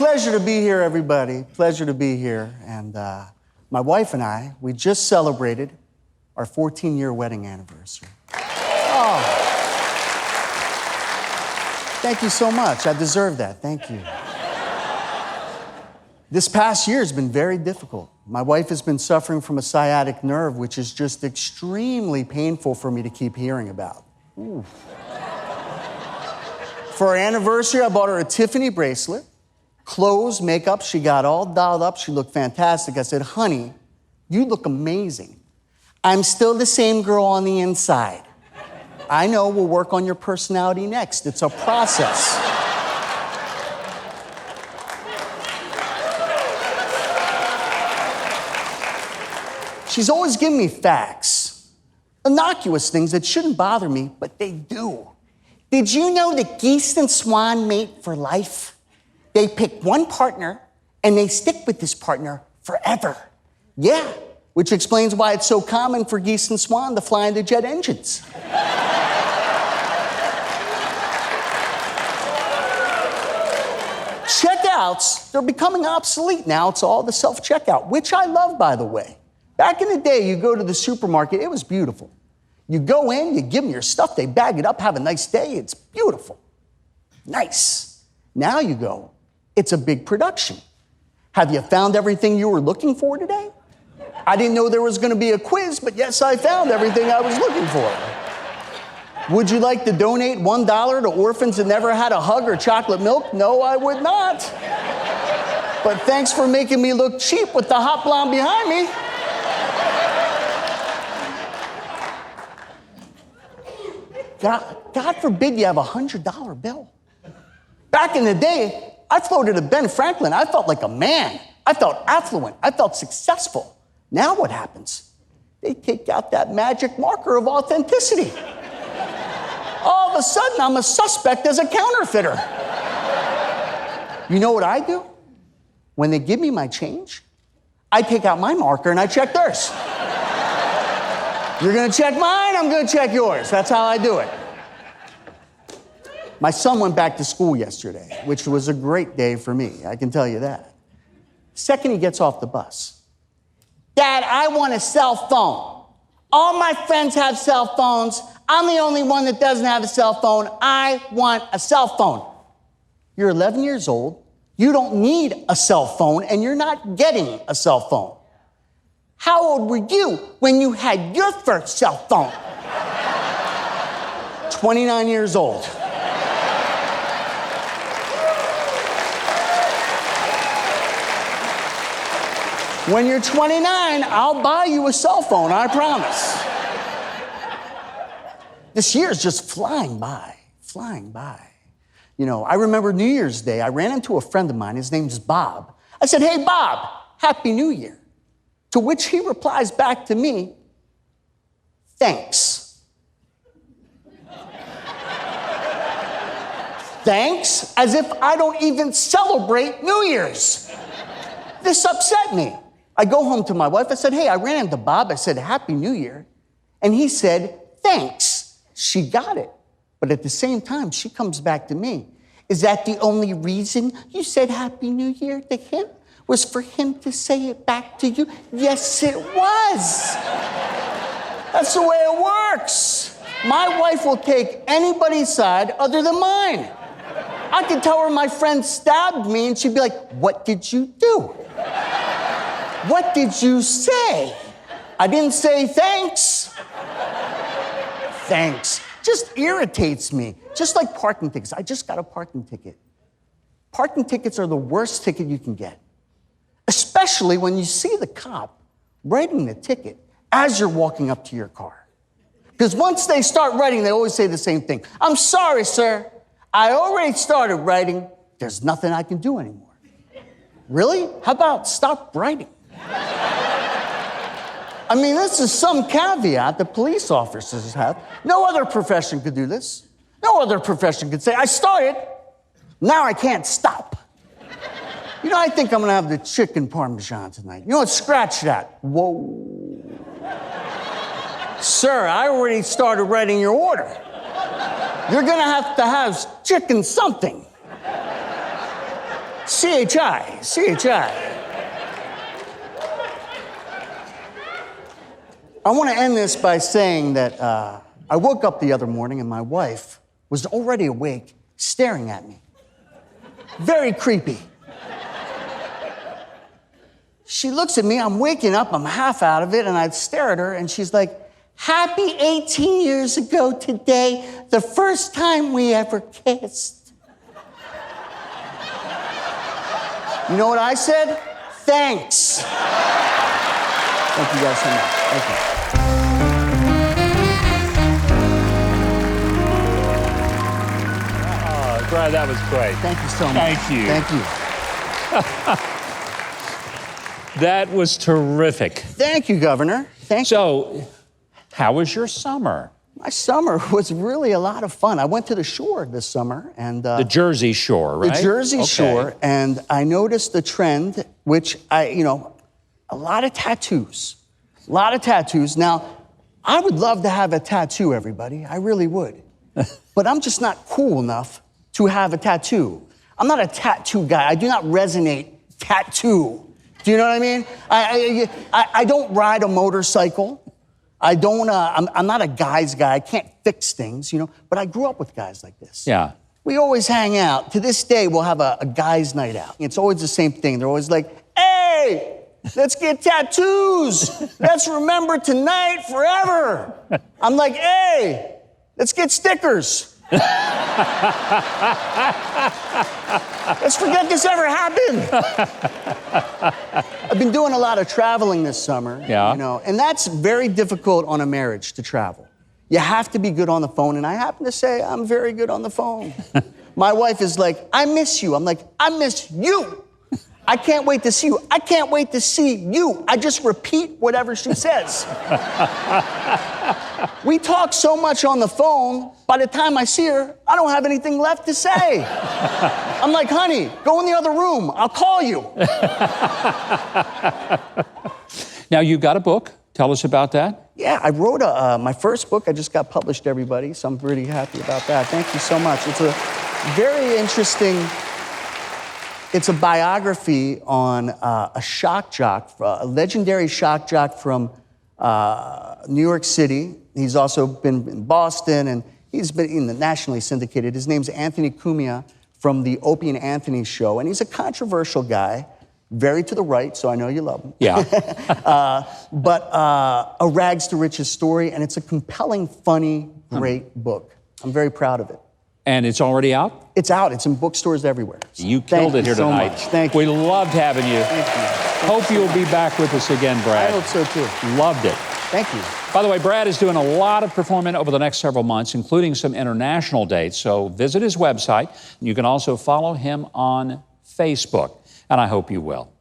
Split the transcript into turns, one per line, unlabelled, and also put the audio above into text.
Pleasure to be here, everybody. Pleasure to be here. And my wife and I, we just celebrated our 14-year wedding anniversary. Oh. Thank you so much. I deserve that. Thank you. This past year has been very difficult. My wife has been suffering from a sciatic nerve, which is just extremely painful for me to keep hearing about. Ooh. For our anniversary, I bought her a Tiffany bracelet, clothes, makeup. She got all dolled up. She looked fantastic. I said, honey, you look amazing. I'm still the same girl on the inside. I know, we'll work on your personality next. It's a process. She's always giving me facts, innocuous things that shouldn't bother me, but they do. Did you know that geese and swan mate for life? They pick one partner and they stick with this partner forever. Yeah, which explains why it's so common for geese and swan to fly into jet engines. Checkouts, they're becoming obsolete now. It's all the self-checkout, which I love, by the way. Back in the day, you go to the supermarket, it was beautiful. You go in, you give them your stuff, they bag it up, have a nice day, it's beautiful. Nice. Now you go, it's a big production. Have you found everything you were looking for today? I didn't know there was going to be a quiz, but yes, I found everything I was looking for. Would you like to donate $1 to orphans that never had a hug or chocolate milk? No, I would not. But thanks for making me look cheap with the hot blonde behind me. God forbid you have a $100 bill. Back in the day, I floated a Ben Franklin. I felt like a man. I felt affluent. I felt successful. Now what happens? They take out that magic marker of authenticity. All of a sudden, I'm a suspect as a counterfeiter. You know what I do? When they give me my change, I take out my marker and I check theirs. You're gonna check mine, I'm gonna check yours. That's how I do it. My son went back to school yesterday, which was a great day for me, I can tell you that. Second he gets off the bus, Dad, I want a cell phone. All my friends have cell phones. I'm the only one that doesn't have a cell phone. I want a cell phone. You're 11 years old, you don't need a cell phone, and you're not getting a cell phone. How old were you when you had your first cell phone? 29 years old. When you're 29, I'll buy you a cell phone, I promise. This year's just flying by, flying by. You know, I remember New Year's Day, I ran into a friend of mine, his name's Bob. I said, hey, Bob, Happy New Year. To which he replies back to me, thanks. Thanks? As if I don't even celebrate New Year's. This upset me. I go home to my wife, I said, hey, I ran into Bob, I said, Happy New Year. And he said, thanks. She got it. But at the same time, she comes back to me. Is that the only reason you said Happy New Year to him? Was for him to say it back to you? Yes, it was. That's the way it works. My wife will take anybody's side other than mine. I could tell her my friend stabbed me and she'd be like, what did you do? What did you say? I didn't say thanks. Thanks. Just irritates me. Just like parking tickets. I just got a parking ticket. Parking tickets are the worst ticket you can get. Especially when you see the cop writing the ticket as you're walking up to your car. Because once they start writing, they always say the same thing. I'm sorry, sir. I already started writing. There's nothing I can do anymore. Really? How about stop writing? I mean, this is some caveat that police officers have. No other profession could do this. No other profession could say, I started, now I can't stop. You know, I think I'm gonna have the chicken parmesan tonight. You know what, scratch that. Whoa. Sir, I already started writing your order. You're gonna have to have chicken something. CHI. I want to end this by saying that I woke up the other morning and my wife was already awake, staring at me. Very creepy. She looks at me, I'm waking up, I'm half out of it, and I stare at her, and she's like, happy 18 years ago today, the first time we ever kissed. You know what I said? Thanks. Thank you guys so much. Thank you.
Oh, Brad, that was great.
Thank you so much.
Thank you.
Thank you.
That was terrific.
Thank you, Governor. Thank you.
So, how was your summer?
My summer was really a lot of fun. I went to the shore this summer and...
The Jersey Shore, right?
The Jersey Shore, and I noticed the trend, which a lot of tattoos. A lot of tattoos. Now, I would love to have a tattoo, everybody. I really would. But I'm just not cool enough to have a tattoo. I'm not a tattoo guy. I do not resonate tattoo. Do you know what I mean? I don't ride a motorcycle. I don't, I'm not a guy's guy. I can't fix things, but I grew up with guys like this.
Yeah.
We always hang out. To this day, we'll have a guy's night out. It's always the same thing. They're always like, hey, let's get tattoos. Let's remember tonight forever. I'm like, hey, let's get stickers. Let's forget this ever happened. I've been doing a lot of traveling this summer, and that's very difficult on a marriage to travel. You have to be good on the phone, and I happen to say I'm very good on the phone. My wife is like, I miss you. I'm like, I miss you. I can't wait to see you. I can't wait to see you. I just repeat whatever she says. We talk so much on the phone, by the time I see her, I don't have anything left to say. I'm like, honey, go in the other room. I'll call you.
Now, you've got a book. Tell us about that.
Yeah, I wrote my first book. I just got published, everybody, so I'm pretty happy about that. Thank you so much. It's a very interesting... It's a biography on a shock jock, a legendary shock jock from New York City. He's also been in Boston, and he's been nationally syndicated. His name's Anthony Cumia from the Opie and Anthony show, and he's a controversial guy, very to the right, so I know you love him.
Yeah.
But a rags to riches story, and it's a compelling, funny, great book. I'm very proud of it.
And it's already out?
It's out. It's in bookstores everywhere.
You killed it here tonight.
Thank you.
We loved having you.
Thank you.
Hope you'll be back with us again, Brad.
I hope so, too.
Loved it.
Thank you.
By the way, Brad is doing a lot of performing over the next several months, including some international dates. So visit his website. You can also follow him on Facebook, and I hope you will.